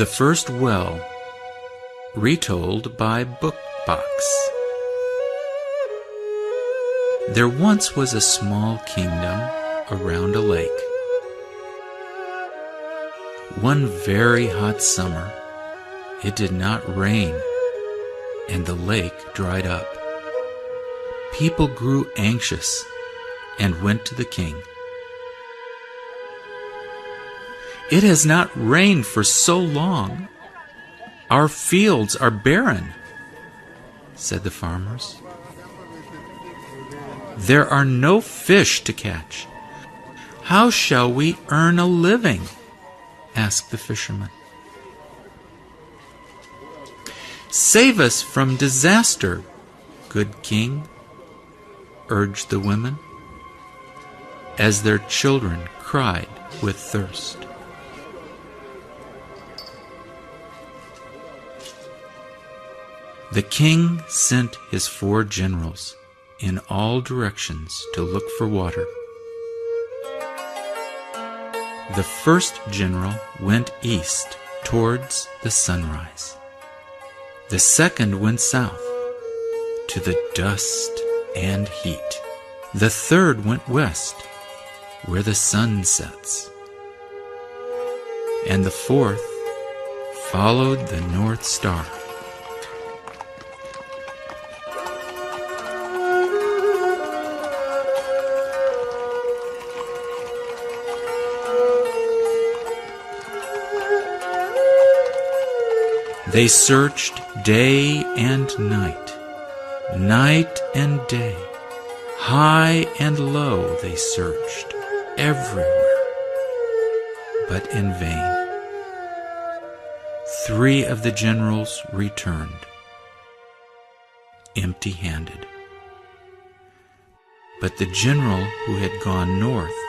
The First Well, retold by Bookbox. There once was a small kingdom around a lake. One very hot summer, it did not rain, and the lake dried up. People grew anxious and went to the king. "It has not rained for so long. Our fields are barren," said the farmers. "There are no fish to catch. How shall we earn a living?" asked the fishermen. "Save us from disaster, good king," urged the women, as their children cried with thirst. The king sent his 4 generals in all directions to look for water. The first general went east towards the sunrise. The second went south to the dust and heat. The third went west where the sun sets. And the fourth followed the North Star. They searched day and night, night and day, high and low they searched, everywhere, but in vain. 3 of the generals returned, empty-handed. But the general who had gone north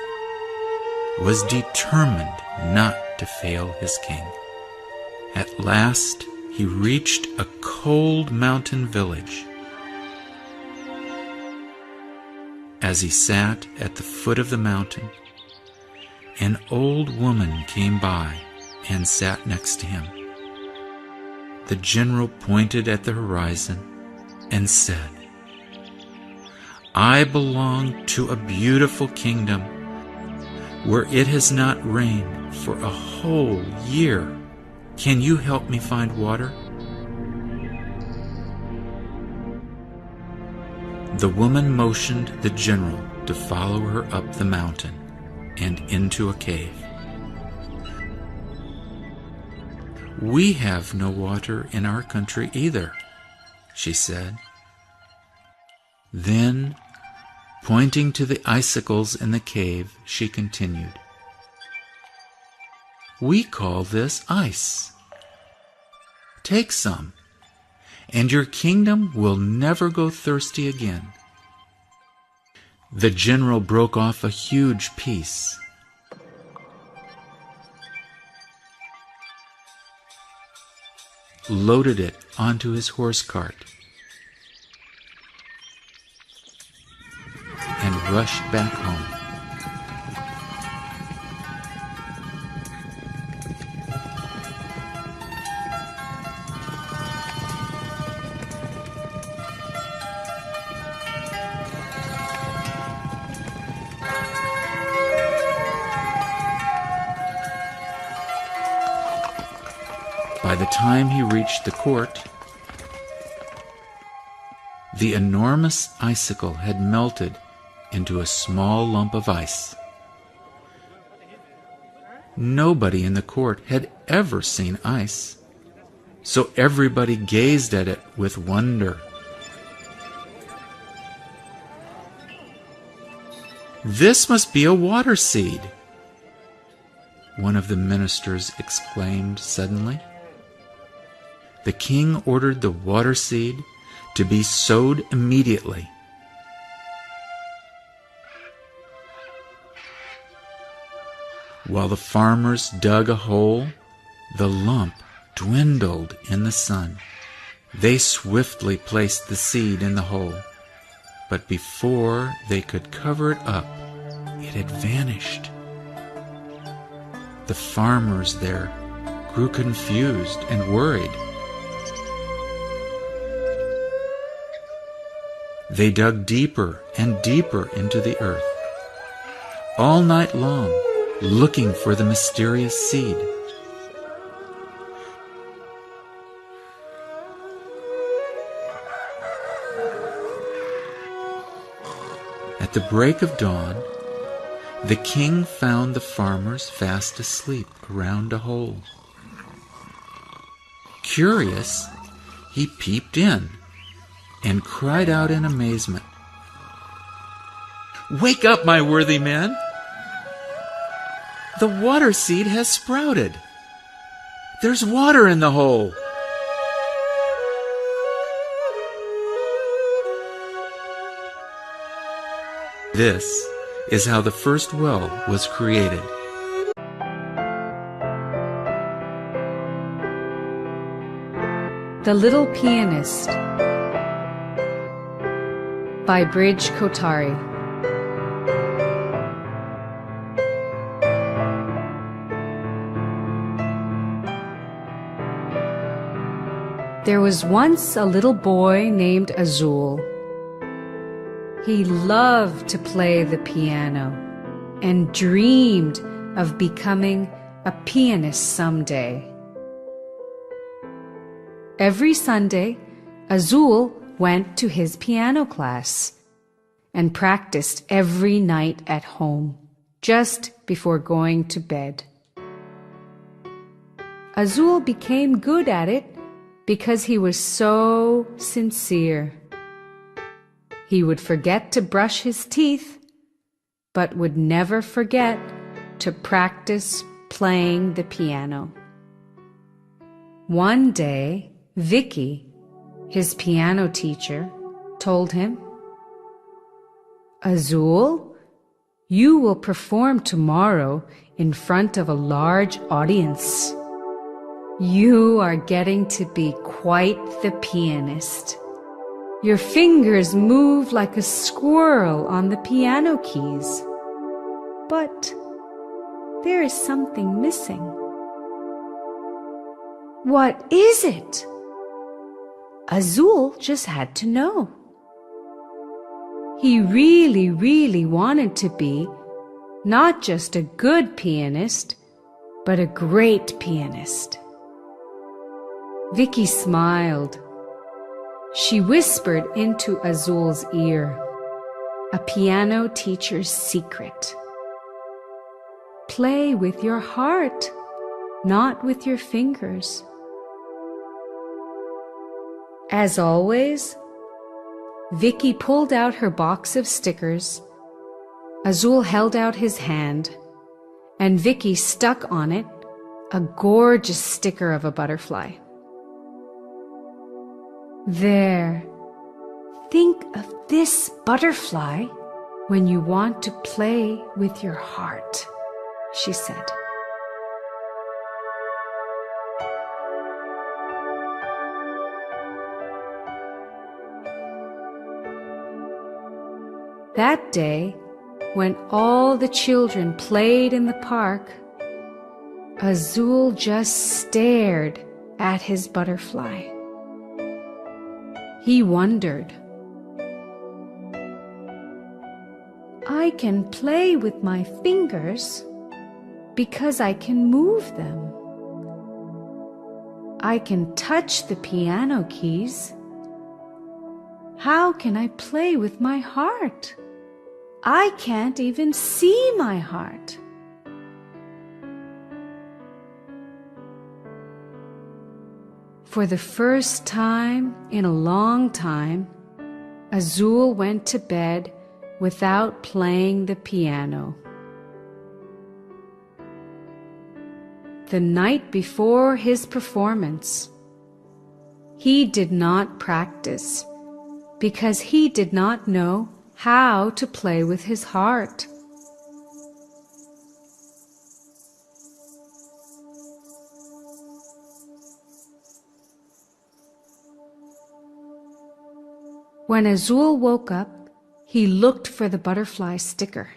was determined not to fail his king. At last, he reached a cold mountain village. As he sat at the foot of the mountain, an old woman came by and sat next to him. The general pointed at the horizon and said, "I belong to a beautiful kingdom where it has not rained for a whole year. Can you help me find water?" The woman motioned the general to follow her up the mountain and into a cave. "We have no water in our country either," she said. Then, pointing to the icicles in the cave, she continued, "We call this ice. Take some, and your kingdom will never go thirsty again." The general broke off a huge piece. Loaded it onto his horse cart, and rushed back home. By the time he reached the court, the enormous icicle had melted into a small lump of ice. Nobody in the court had ever seen ice, so everybody gazed at it with wonder. "This must be a water seed," one of the ministers exclaimed suddenly. The king ordered the water seed to be sowed immediately. While the farmers dug a hole, the lump dwindled in the sun. They swiftly placed the seed in the hole, but before they could cover it up, it had vanished. The farmers there grew confused and worried. They dug deeper and deeper into the earth, all night long, looking for the mysterious seed. At the break of dawn, the king found the farmers fast asleep around a hole. Curious, he peeped in and cried out in amazement, "Wake up, my worthy men! The water seed has sprouted. There's water in the hole." This is how the first well was created. The Little Pianist by Bridge Kotari. There was once a little boy named Azul. He loved to play the piano and dreamed of becoming a pianist someday. Every Sunday, Azul went to his piano class and practiced every night at home, just before going to bed. Azul became good at it because he was so sincere. He would forget to brush his teeth, but would never forget to practice playing the piano. One day, Vicky, his piano teacher, told him, "Azul, you will perform tomorrow in front of a large audience. You are getting to be quite the pianist. Your fingers move like a squirrel on the piano keys. But there is something missing." "What is it?" Azul just had to know. He really wanted to be not just a good pianist, but a great pianist. Vicky smiled. She whispered into Azul's ear, a piano teacher's secret. Play with your heart, not with your fingers. As always, Vicky pulled out her box of stickers. Azul held out his hand, and Vicky stuck on it a gorgeous sticker of a butterfly. "There, think of this butterfly when you want to play with your heart," she said. That day, when all the children played in the park, Azul just stared at his butterfly. He wondered, "I can play with my fingers because I can move them. I can touch the piano keys. How can I play with my heart? I can't even see my heart." For the first time in a long time, Azul went to bed without playing the piano. The night before his performance, he did not practice because he did not know how to play with his heart. When Azul woke up, he looked for the butterfly sticker.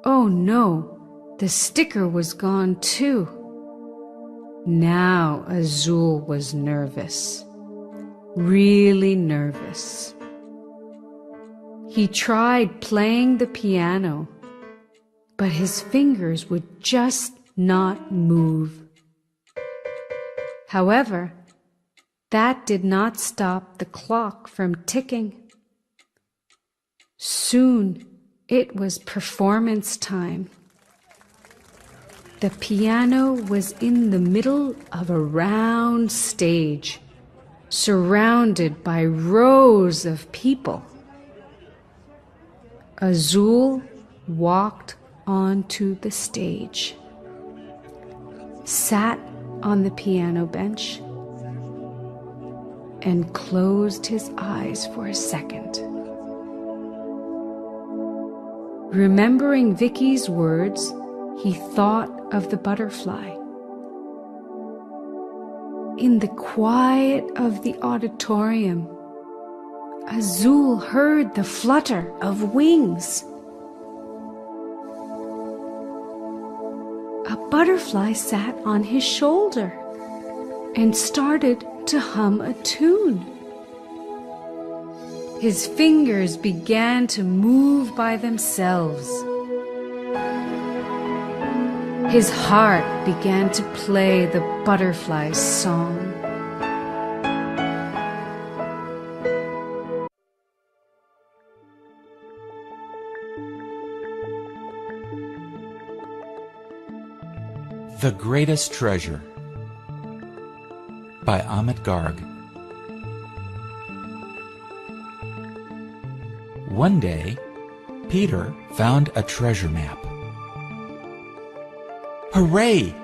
Oh no, the sticker was gone too. Now Azul was nervous, really nervous. He tried playing the piano, but his fingers would just not move. However, that did not stop the clock from ticking. Soon it was performance time. The piano was in the middle of a round stage, surrounded by rows of people. Azul walked onto the stage, sat on the piano bench, and closed his eyes for a second. Remembering Vicky's words, he thought of the butterfly. In the quiet of the auditorium, Azul heard the flutter of wings. A butterfly sat on his shoulder and started to hum a tune. His fingers began to move by themselves. His heart began to play the butterfly's song. The Greatest Treasure by Amit Garg. One day, Peter found a treasure map. Hooray!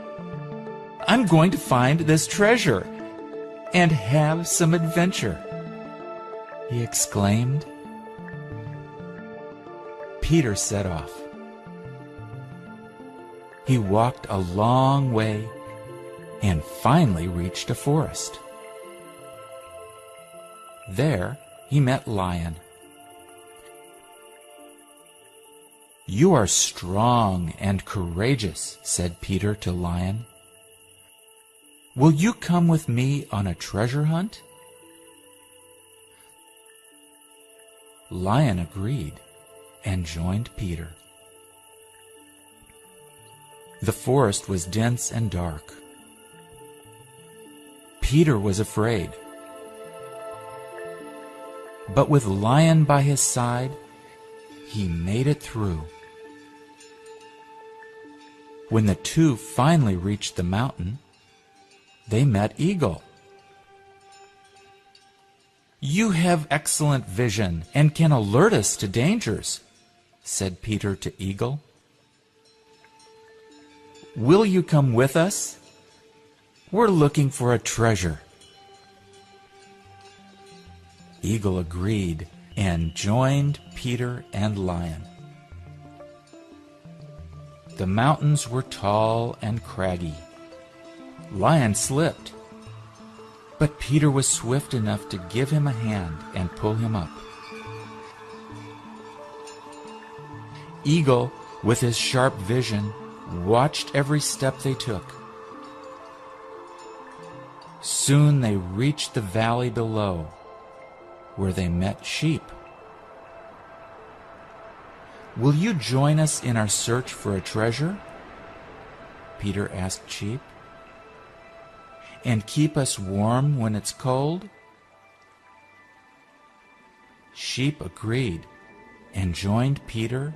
I'm going to find this treasure and have some adventure, he exclaimed. Peter set off. He walked a long way and finally reached a forest. There he met Lion. "You are strong and courageous," said Peter to Lion. "Will you come with me on a treasure hunt?" Lion agreed and joined Peter. The forest was dense and dark. Peter was afraid. But with Lion by his side, he made it through. When the two finally reached the mountain, they met Eagle. "You have excellent vision and can alert us to dangers," said Peter to Eagle. "Will you come with us? We're looking for a treasure." Eagle agreed and joined Peter and Lion. The mountains were tall and craggy. Lion slipped, but Peter was swift enough to give him a hand and pull him up. Eagle, with his sharp vision, watched every step they took. Soon they reached the valley below, where they met Sheep. "Will you join us in our search for a treasure?" Peter asked Sheep. "And keep us warm when it's cold?" Sheep agreed and joined Peter,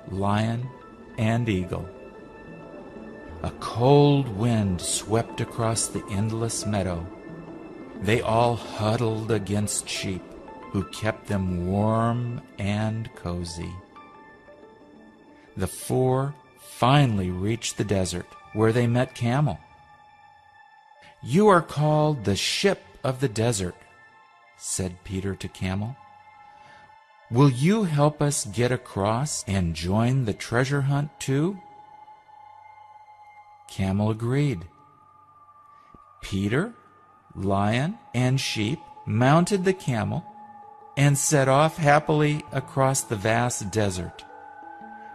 Lion, and Eagle. A cold wind swept across the endless meadow. They all huddled against Sheep, who kept them warm and cozy. The four finally reached the desert, where they met Camel. "You are called the Ship of the Desert," said Peter to Camel. "Will you help us get across and join the treasure hunt too?" Camel agreed. Peter, Lion, and Sheep mounted the camel and set off happily across the vast desert,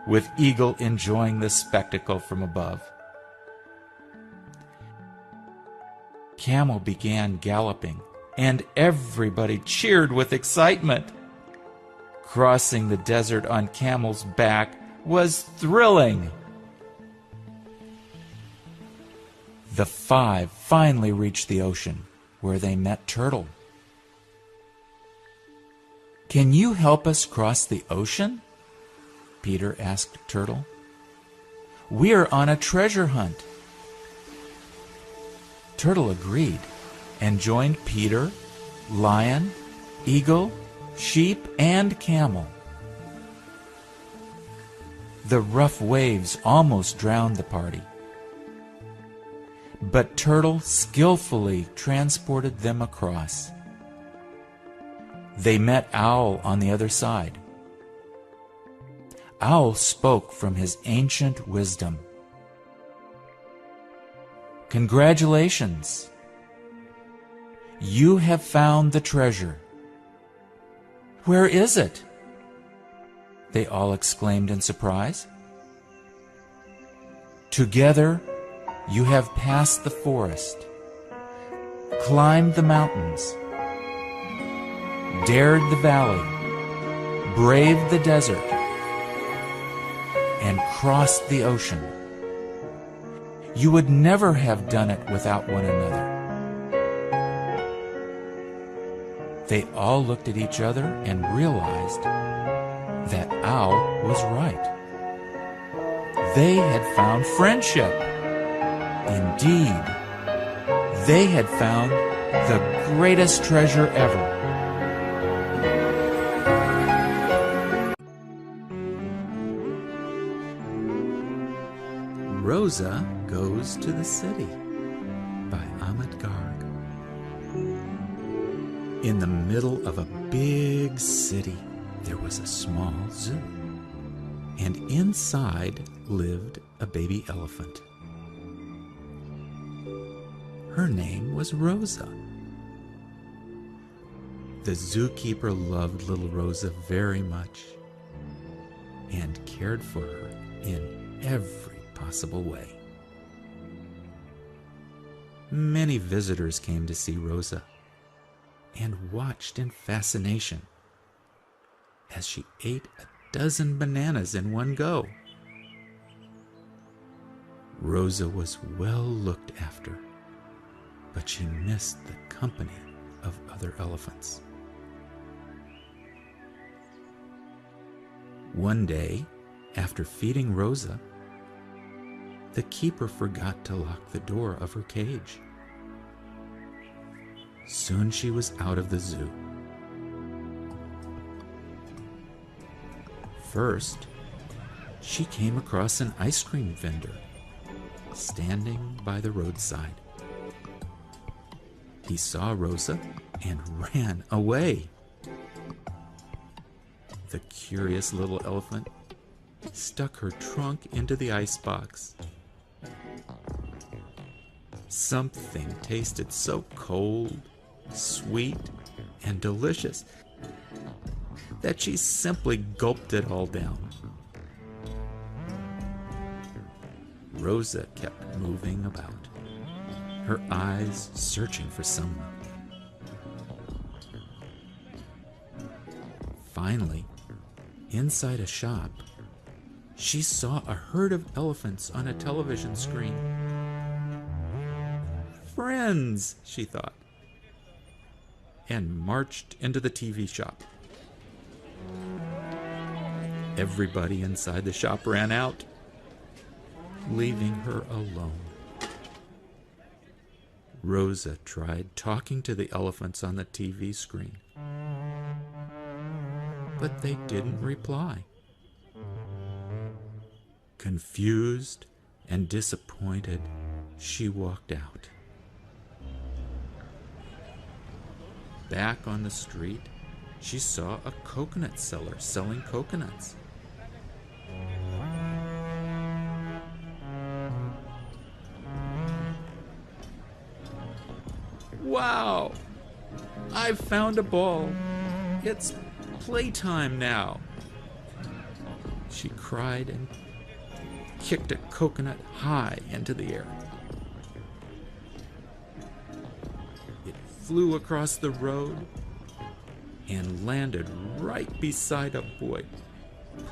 with Eagle enjoying the spectacle from above. camel began galloping, and everybody cheered with excitement. Crossing the desert on Camel's back was thrilling. The five finally reached the ocean, where they met Turtle. "Can you help us cross the ocean?" Peter asked Turtle. "We're on a treasure hunt." Turtle agreed and joined Peter, Lion, Eagle, Sheep, and Camel. The rough waves almost drowned the party, but Turtle skillfully transported them across. They met Owl on the other side. Owl spoke from his ancient wisdom. "Congratulations! You have found the treasure." "Where is it?" they all exclaimed in surprise. "Together you have passed the forest, climbed the mountains, dared the valley, braved the desert, and crossed the ocean. You would never have done it without one another." They all looked at each other and realized that Owl was right. They had found friendship. Indeed, they had found the greatest treasure ever. Rosa Goes to the City by Ahmed Garg. In the middle of a big city, there was a small zoo, and inside lived a baby elephant. Her name was Rosa. The zookeeper loved little Rosa very much and cared for her in every possible way. Many visitors came to see Rosa and watched in fascination as she ate a dozen bananas in one go. Rosa was well looked after, but she missed the company of other elephants. One day, after feeding Rosa, the keeper forgot to lock the door of her cage. Soon she was out of the zoo. First, she came across an ice cream vendor standing by the roadside. He saw Rosa and ran away. The curious little elephant stuck her trunk into the icebox. Something tasted so cold, sweet, and delicious that she simply gulped it all down. Rosa kept moving about, her eyes searching for someone. Finally, inside a shop, she saw a herd of elephants on a television screen. "Friends," she thought, and marched into the TV shop. Everybody inside the shop ran out, leaving her alone. Rosa tried talking to the elephants on the TV screen, but they didn't reply. Confused and disappointed, she walked out. Back on the street, she saw a coconut seller selling coconuts. "Wow! I've found a ball. It's playtime now," she cried and kicked a coconut high into the air. flew across the road and landed right beside a boy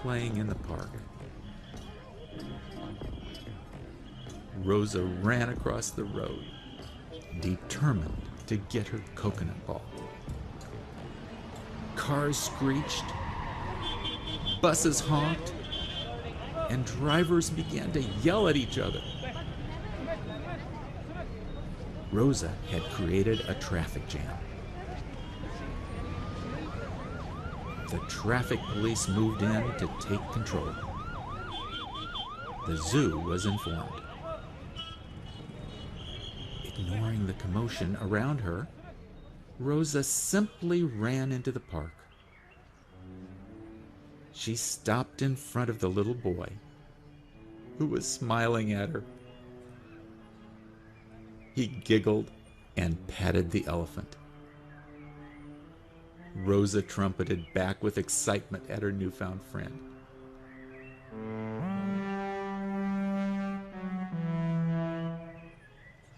playing in the park. Rosa ran across the road, determined to get her coconut ball. Cars screeched, buses honked, and drivers began to yell at each other. Rosa had created a traffic jam. The traffic police moved in to take control. The zoo was informed. Ignoring the commotion around her, Rosa simply ran into the park. She stopped in front of the little boy, who was smiling at her. He giggled and patted the elephant. Rosa trumpeted back with excitement at her newfound friend.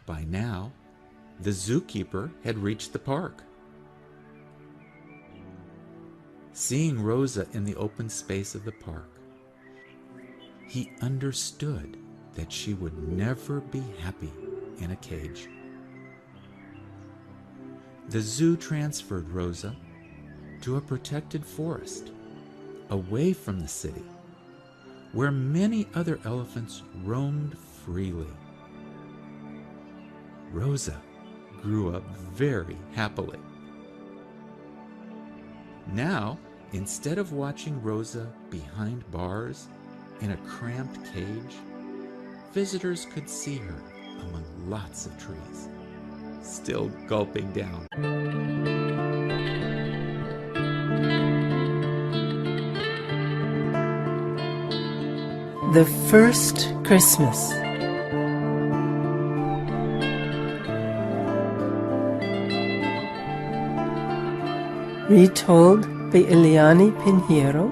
By now, the zookeeper had reached the park. Seeing Rosa in the open space of the park, he understood that she would never be happy in a cage. The zoo transferred Rosa to a protected forest, away from the city, where many other elephants roamed freely. Rosa grew up very happily. Now, instead of watching Rosa behind bars in a cramped cage, visitors could see her among lots of trees, still gulping down. The First Christmas. Retold by Eliane Pinheiro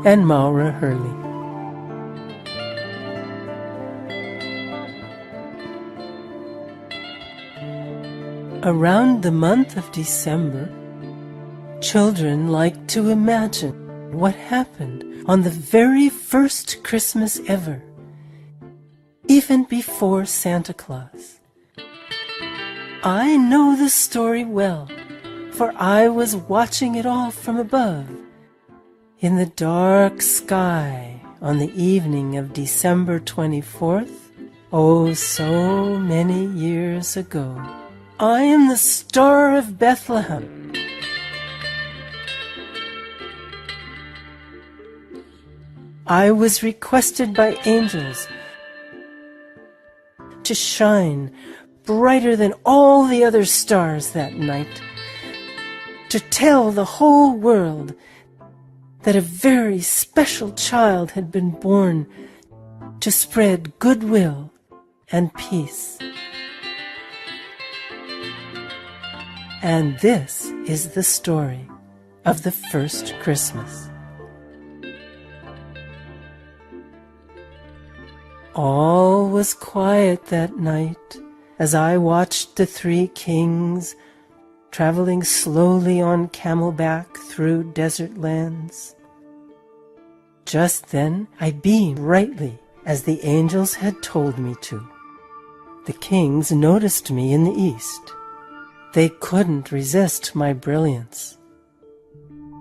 and Maura Hurley. Around the month of December, children like to imagine what happened on the very first Christmas ever, even before Santa Claus. I know the story well, for I was watching it all from above, in the dark sky on the evening of December 24th, oh, so many years ago. I am the Star of Bethlehem. I was requested by angels to shine brighter than all the other stars that night, to tell the whole world that a very special child had been born to spread goodwill and peace. And this is the story of the first Christmas. All was quiet that night as I watched the three kings traveling slowly on camelback through desert lands. Just then I beamed brightly as the angels had told me to. The kings noticed me in the east. They couldn't resist my brilliance.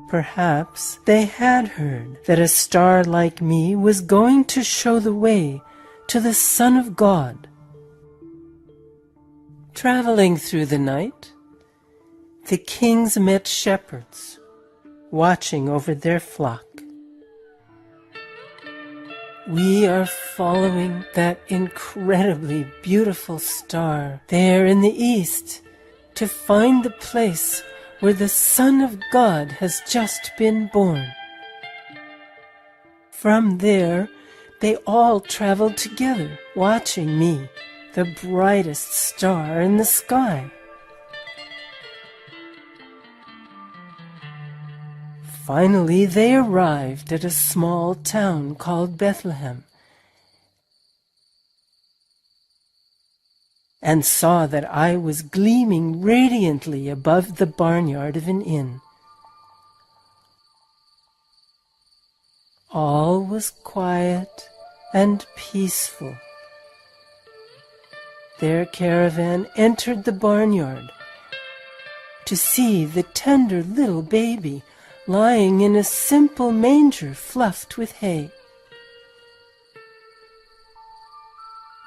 Perhaps they had heard that a star like me was going to show the way to the Son of God. Traveling through the night, the kings met shepherds watching over their flock. We are following that incredibly beautiful star there in the east to find the place where the Son of God has just been born. From there, they all traveled together, watching me, the brightest star in the sky. Finally, they arrived at a small town called Bethlehem. and saw that I was gleaming radiantly above the barnyard of an inn. All was quiet and peaceful. Their caravan entered the barnyard to see the tender little baby lying in a simple manger fluffed with hay.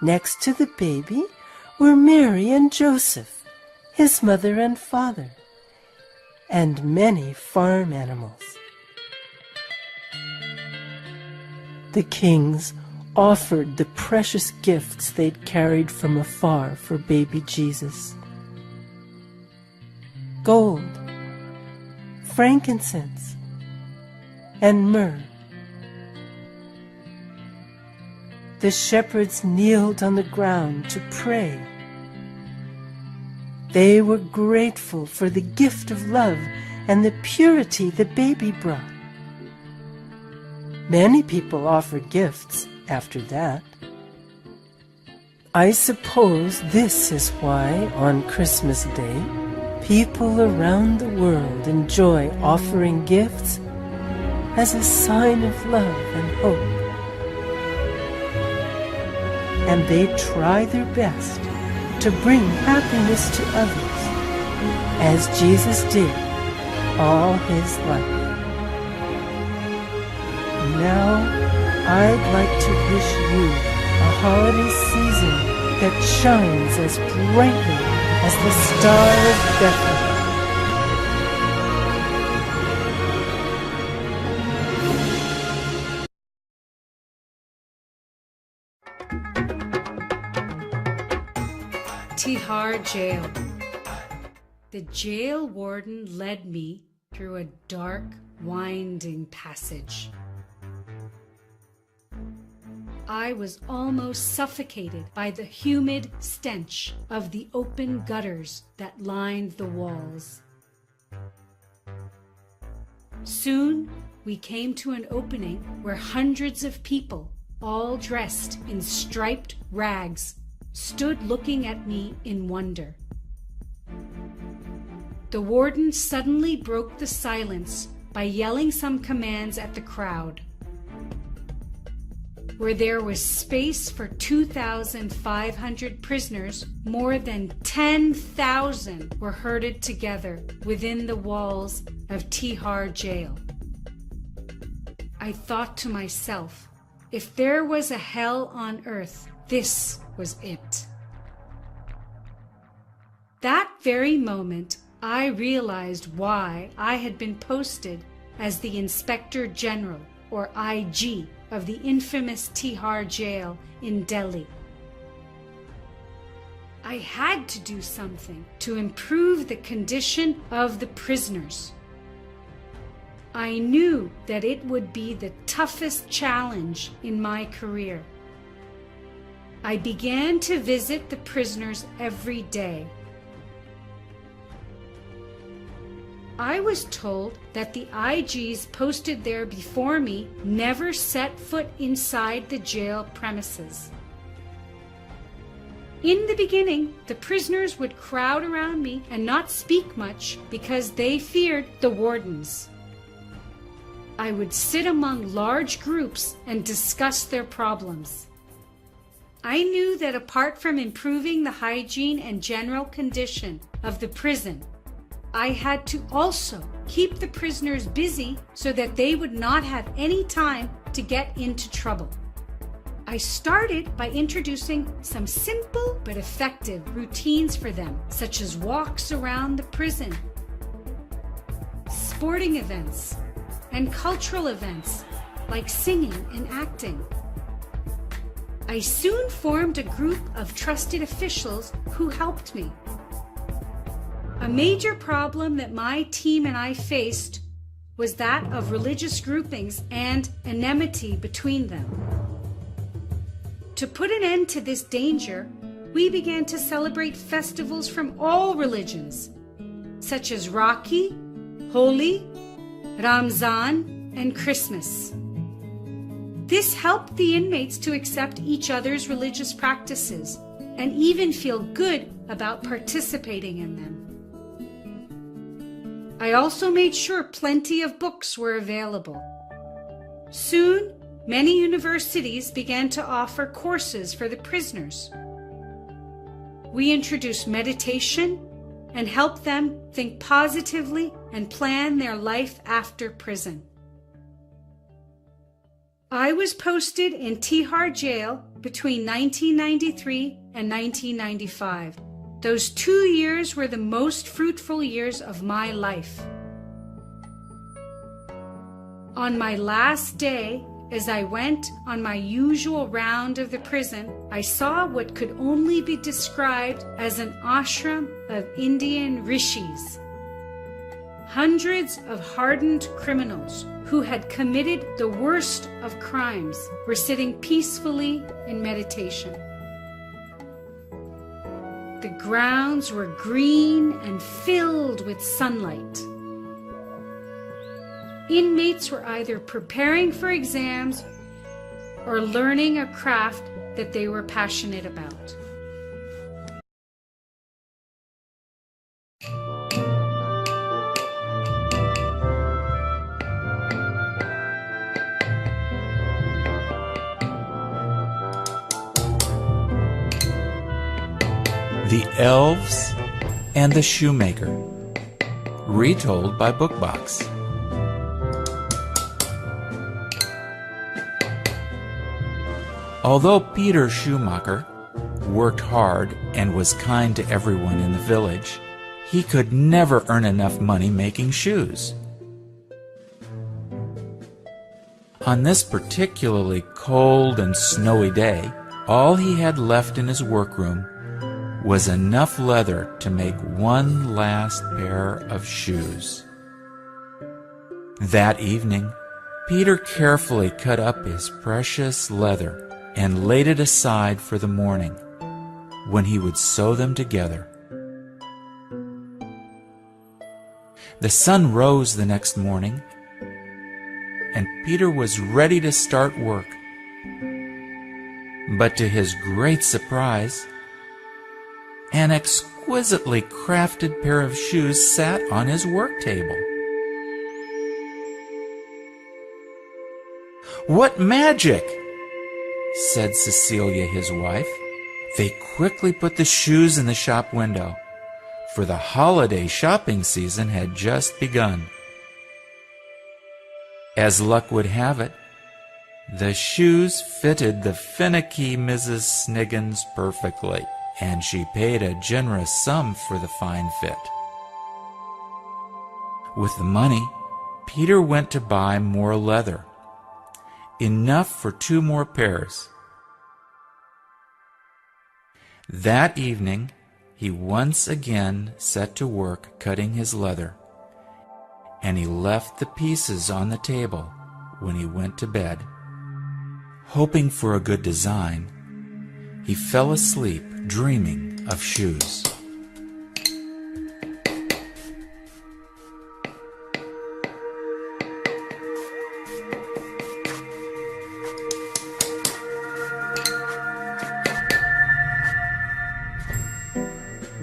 Next to the baby were Mary and Joseph, his mother and father, and many farm animals. The kings offered the precious gifts they'd carried from afar for baby Jesus: gold, frankincense, and myrrh. The shepherds kneeled on the ground to pray. They were grateful for the gift of love and the purity the baby brought. Many people offered gifts after that. I suppose this is why, on Christmas Day, people around the world enjoy offering gifts as a sign of love and hope. And they try their best to bring happiness to others, as Jesus did all his life. Now, I'd like to wish you a holiday season that shines as brightly as the Star of Bethlehem. Tihar Jail. The jail warden led me through a dark, winding passage. I was almost suffocated by the humid stench of the open gutters that lined the walls. Soon we came to an opening where hundreds of people, all dressed in striped rags, stood looking at me in wonder. The warden suddenly broke the silence by yelling some commands at the crowd. Where there was space for 2,500 prisoners, more than 10,000 were herded together within the walls of Tihar Jail. I thought to myself, if there was a hell on earth, this was it. That very moment, I realized why I had been posted as the Inspector General, or IG, of the infamous Tihar Jail in Delhi. I had to do something to improve the condition of the prisoners. I knew that it would be the toughest challenge in my career. I began to visit the prisoners every day. I was told that the IGs posted there before me never set foot inside the jail premises. In the beginning, the prisoners would crowd around me and not speak much because they feared the wardens. I would sit among large groups and discuss their problems. I knew that apart from improving the hygiene and general condition of the prison, I had to also keep the prisoners busy so that they would not have any time to get into trouble. I started by introducing some simple but effective routines for them, such as walks around the prison, sporting events, and cultural events like singing and acting. I soon formed a group of trusted officials who helped me. A major problem that my team and I faced was that of religious groupings and enmity between them. To put an end to this danger, we began to celebrate festivals from all religions, such as Rakhi, Holi, Ramzan, and Christmas. This helped the inmates to accept each other's religious practices and even feel good about participating in them. I also made sure plenty of books were available. Soon, many universities began to offer courses for the prisoners. We introduced meditation and helped them think positively and plan their life after prison. I was posted in Tihar jail between 1993 and 1995. Those 2 years were the most fruitful years of my life. On my last day, as I went on my usual round of the prison, I saw what could only be described as an ashram of Indian rishis. Hundreds of hardened criminals who had committed the worst of crimes were sitting peacefully in meditation. The grounds were green and filled with sunlight. Inmates were either preparing for exams or learning a craft that they were passionate about. The Elves and the Shoemaker, retold by Bookbox. Although Peter Shoemaker worked hard and was kind to everyone in the village, he could never earn enough money making shoes. On this particularly cold and snowy day, all he had left in his workroom was enough leather to make one last pair of shoes. That evening, Peter carefully cut up his precious leather and laid it aside for the morning, when he would sew them together. The sun rose the next morning, and Peter was ready to start work. But to his great surprise, an exquisitely crafted pair of shoes sat on his work table. "What magic!" said Cecilia, his wife. They quickly put the shoes in the shop window, for the holiday shopping season had just begun. As luck would have it, the shoes fitted the finicky Mrs. Sniggins perfectly, and she paid a generous sum for the fine fit. With the money, Peter went to buy more leather, enough for 2 more pairs. That evening, he once again set to work cutting his leather, and he left the pieces on the table when he went to bed. Hoping for a good design, he fell asleep dreaming of shoes.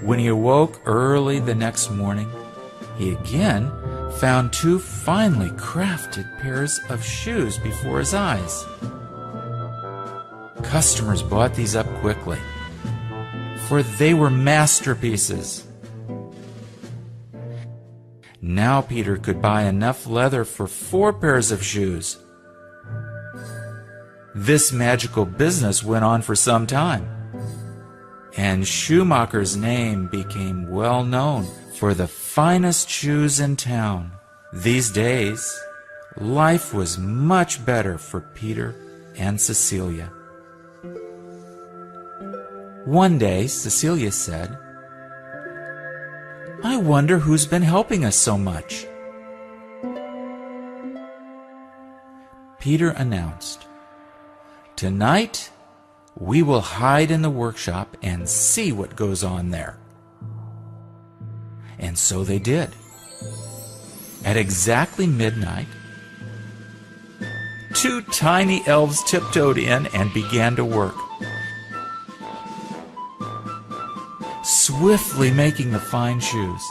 When he awoke early the next morning, he again found 2 finely crafted pairs of shoes before his eyes. Customers bought these up quickly, for they were masterpieces. Now Peter could buy enough leather for 4 pairs of shoes. This magical business went on for some time, and Shoemaker's name became well known for the finest shoes in town. These days, life was much better for Peter and Cecilia. One day, Cecilia said, "I wonder who's been helping us so much." Peter announced, "Tonight, we will hide in the workshop and see what goes on there." And so they did. At exactly midnight, 2 tiny elves tiptoed in and began to work. swiftly making the fine shoes.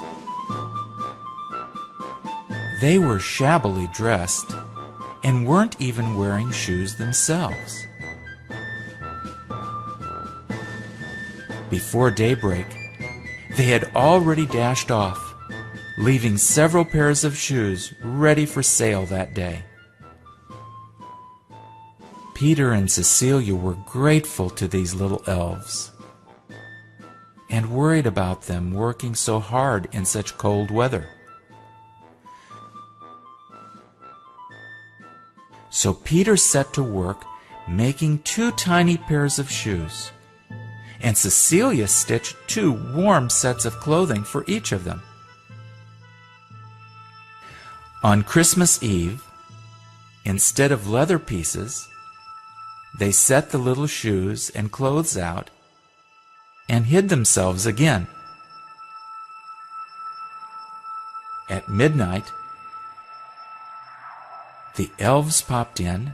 They were shabbily dressed and weren't even wearing shoes themselves. Before daybreak, they had already dashed off, leaving several pairs of shoes ready for sale that day. Peter and Cecilia were grateful to these little elves and worried about them working so hard in such cold weather. So Peter set to work making 2 tiny pairs of shoes, and Cecilia stitched 2 warm sets of clothing for each of them. On Christmas Eve, instead of leather pieces, they set the little shoes and clothes out and hid themselves again. At midnight, the elves popped in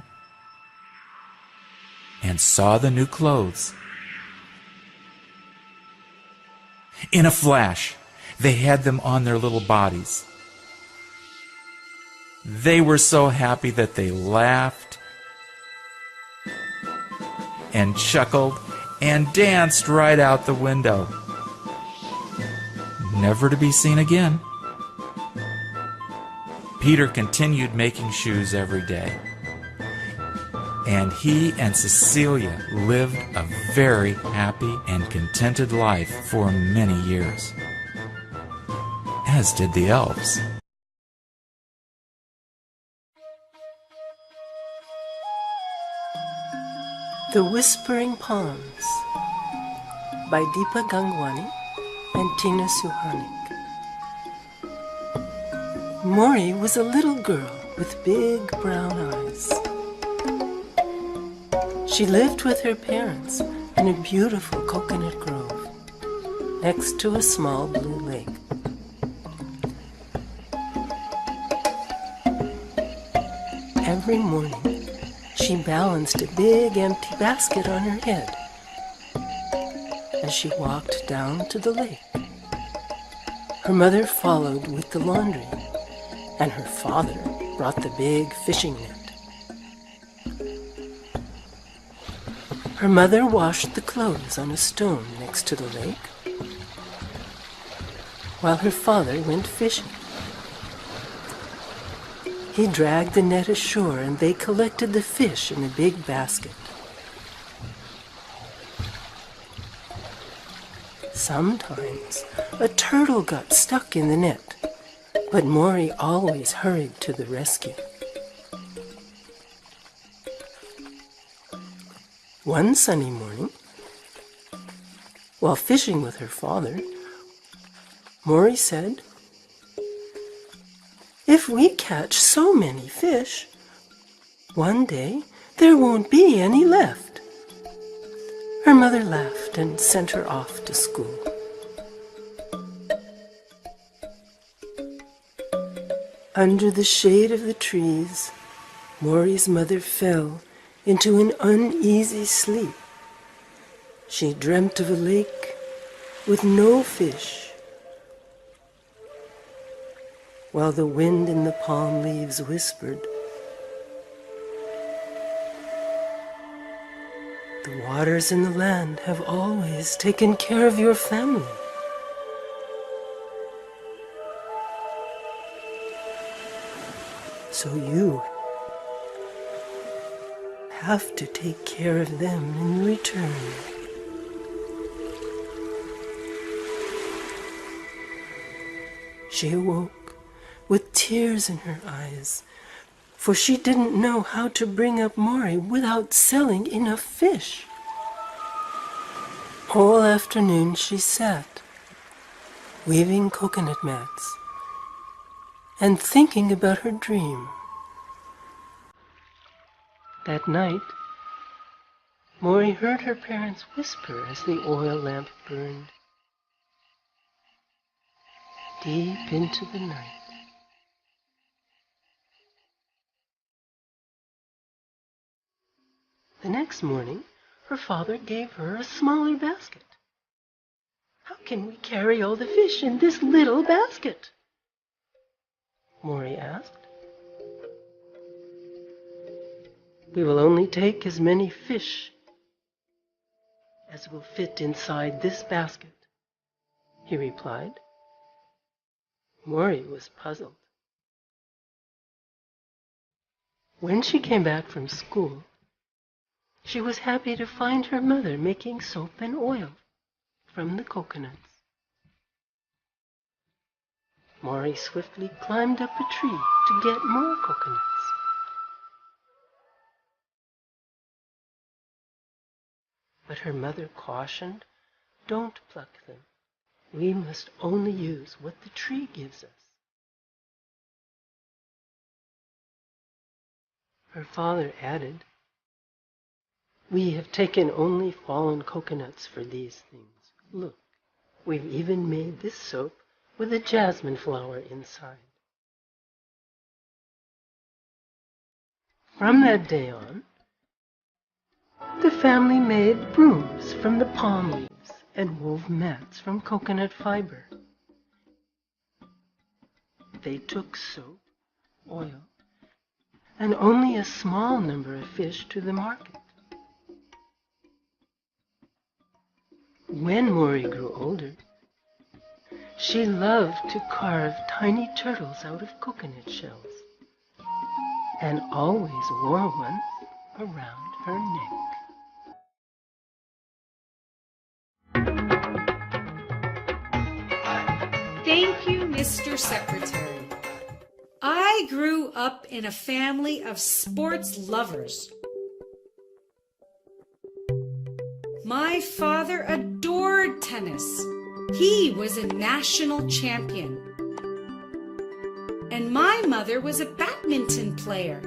and saw the new clothes. In a flash, they had them on their little bodies. They were so happy that they laughed and chuckled and danced right out the window, never to be seen again. Peter continued making shoes every day, and he and Cecilia lived a very happy and contented life for many years, as did the elves. The Whispering Palms by Deepa Gangwani and Tina Suhanik. Mori was a little girl with big brown eyes. She lived with her parents in a beautiful coconut grove next to a small blue lake. Every morning, she balanced a big empty basket on her head as she walked down to the lake. Her mother followed with the laundry, and her father brought the big fishing net. Her mother washed the clothes on a stone next to the lake, while her father went fishing. He dragged the net ashore and they collected the fish in a big basket. Sometimes a turtle got stuck in the net, but Mori always hurried to the rescue. One sunny morning, while fishing with her father, Mori said, "If we catch so many fish, one day there won't be any left." Her mother laughed and sent her off to school. Under the shade of the trees, Mori's mother fell into an uneasy sleep. She dreamt of a lake with no fish, while the wind in the palm leaves whispered, "The waters in the land have always taken care of your family." So you have to take care of them in return. She awoke with tears in her eyes, for she didn't know how to bring up Mori without selling enough fish. All afternoon she sat, weaving coconut mats and thinking about her dream. That night, Mori heard her parents whisper as the oil lamp burned deep into the night. The next morning, her father gave her a smaller basket. How can we carry all the fish in this little basket? Mori asked. We will only take as many fish as will fit inside this basket, he replied. Mori was puzzled. When she came back from school, she was happy to find her mother making soap and oil from the coconuts. Mori swiftly climbed up a tree to get more coconuts. But her mother cautioned, "Don't pluck them. We must only use what the tree gives us." Her father added, "We have taken only fallen coconuts for these things. Look, we've even made this soap with a jasmine flower inside." From that day on, the family made brooms from the palm leaves and wove mats from coconut fiber. They took soap, oil, and only a small number of fish to the market. When Mori grew older, she loved to carve tiny turtles out of coconut shells and always wore one around her neck. Thank you, Mr. Secretary. I grew up in a family of sports lovers. My father adored tennis. He was a national champion. And my mother was a badminton player.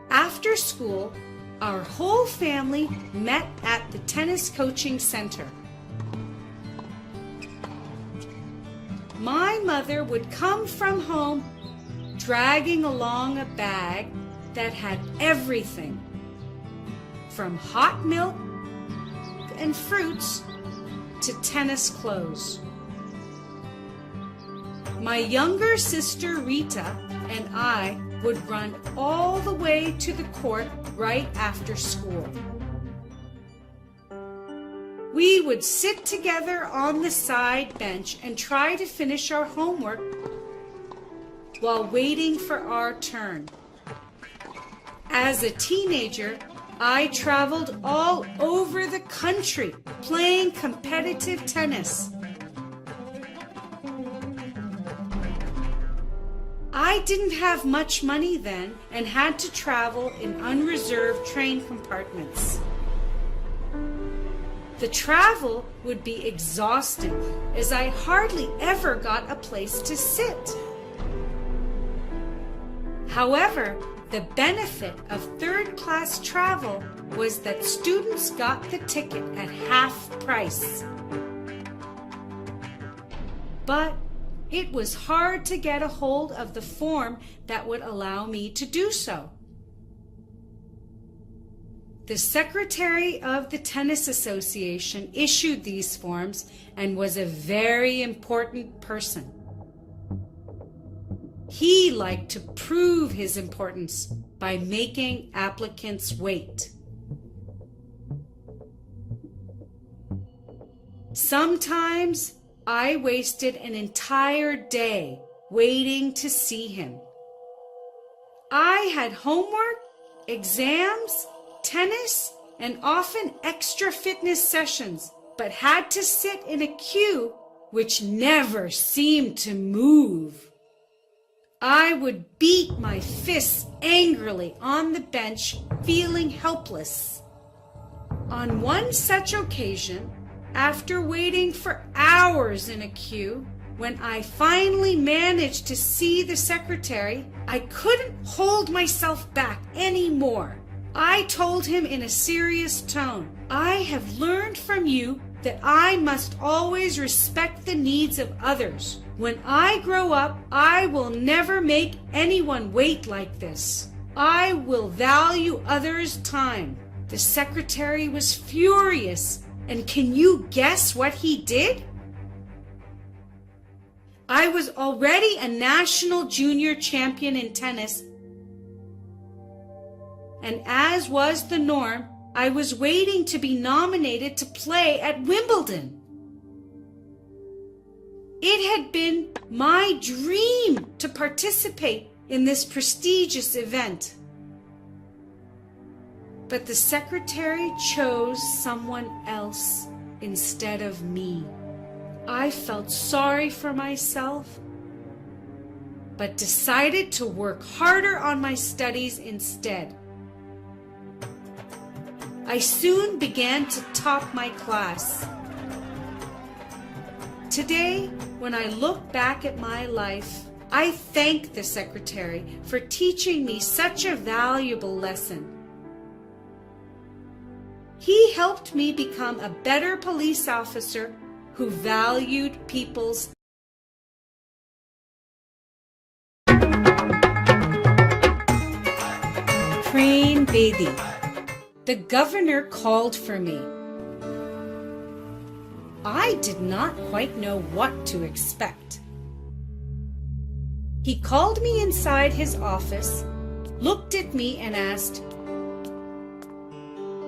After school, our whole family met at the tennis coaching center. My mother would come from home dragging along a bag that had everything from hot milk and fruits to tennis clothes. My younger sister Rita and I would run all the way to the court right after school. We would sit together on the side bench and try to finish our homework while waiting for our turn. As a teenager, I traveled all over the country playing competitive tennis. I didn't have much money then and had to travel in unreserved train compartments. The travel would be exhausting as I hardly ever got a place to sit. However, the benefit of third-class travel was that students got the ticket at half price. But it was hard to get a hold of the form that would allow me to do so. The Secretary of the Tennis Association issued these forms and was a very important person. He liked to prove his importance by making applicants wait. Sometimes I wasted an entire day waiting to see him. I had homework, exams, tennis, and often extra fitness sessions, but had to sit in a queue which never seemed to move. I would beat my fists angrily on the bench, feeling helpless. On one such occasion, after waiting for hours in a queue, when I finally managed to see the secretary, I couldn't hold myself back anymore. I told him in a serious tone, "I have learned from you that I must always respect the needs of others. When I grow up, I will never make anyone wait like this. I will value others' time. The secretary was furious, and can you guess what he did? I was already a national junior champion in tennis, and as was the norm, I was waiting to be nominated to play at Wimbledon. It had been my dream to participate in this prestigious event. But the secretary chose someone else instead of me. I felt sorry for myself, but decided to work harder on my studies instead. I soon began to top my class. Today, when I look back at my life, I thank the secretary for teaching me such a valuable lesson. He helped me become a better police officer who valued people's Crane Bedi. The governor called for me. I did not quite know what to expect. He called me inside his office, looked at me and asked,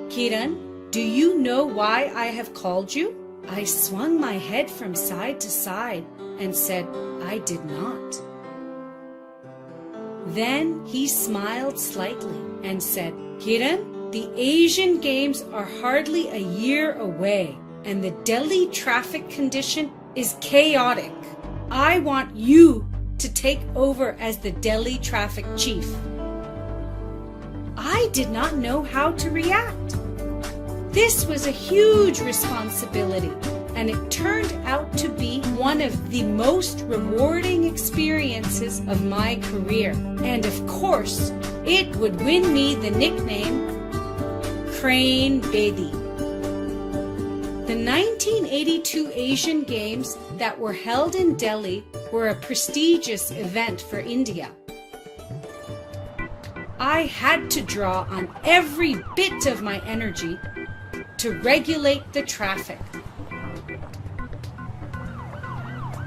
"Kiran, do you know why I have called you?" I swung my head from side to side and said I did not. Then he smiled slightly and said, "Kiran, the Asian Games are hardly a year away, and the Delhi traffic condition is chaotic. I want you to take over as the Delhi traffic chief." I did not know how to react. This was a huge responsibility, and it turned out to be one of the most rewarding experiences of my career. And of course, it would win me the nickname Crane Bedi. The 1982 Asian Games that were held in Delhi were a prestigious event for India. I had to draw on every bit of my energy to regulate the traffic.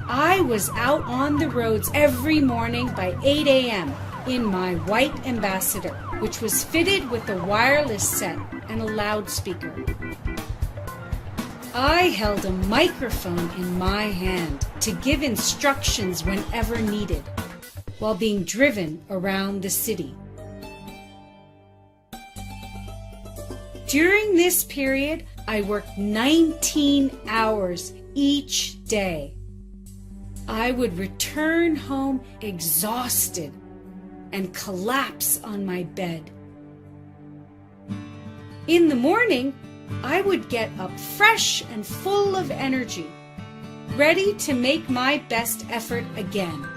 I was out on the roads every morning by 8 a.m. in my white Ambassador, which was fitted with a wireless set and a loudspeaker. I held a microphone in my hand to give instructions whenever needed, while being driven around the city. During this period, I worked 19 hours each day. I would return home exhausted and collapse on my bed. In the morning, I would get up fresh and full of energy, ready to make my best effort again.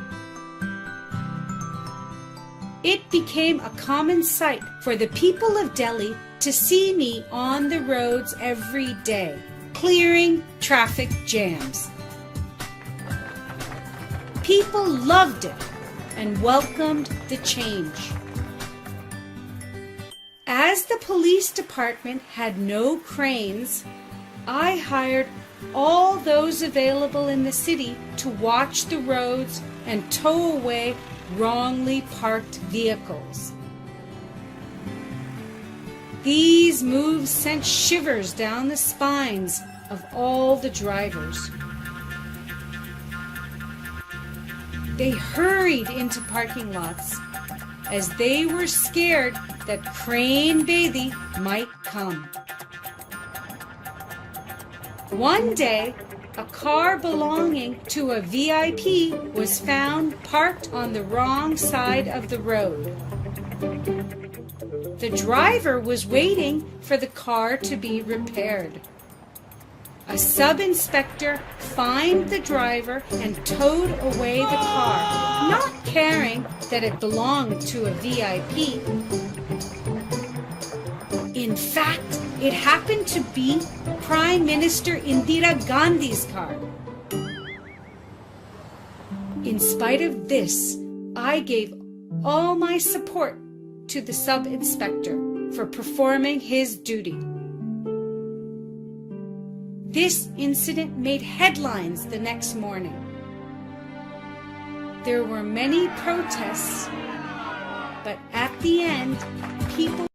It became a common sight for the people of Delhi to see me on the roads every day, clearing traffic jams. People loved it and welcomed the change. As the police department had no cranes, I hired all those available in the city to watch the roads and tow away wrongly parked vehicles. These moves sent shivers down the spines of all the drivers. They hurried into parking lots as they were scared that Crane Bedi might come. One day, a car belonging to a VIP was found parked on the wrong side of the road. The driver was waiting for the car to be repaired. A sub-inspector fined the driver and towed away the car, not caring that it belonged to a VIP. In fact, it happened to be Prime Minister Indira Gandhi's car. In spite of this, I gave all my support to the sub-inspector. for performing his duty. This incident made headlines the next morning. There were many protests, but at the end, people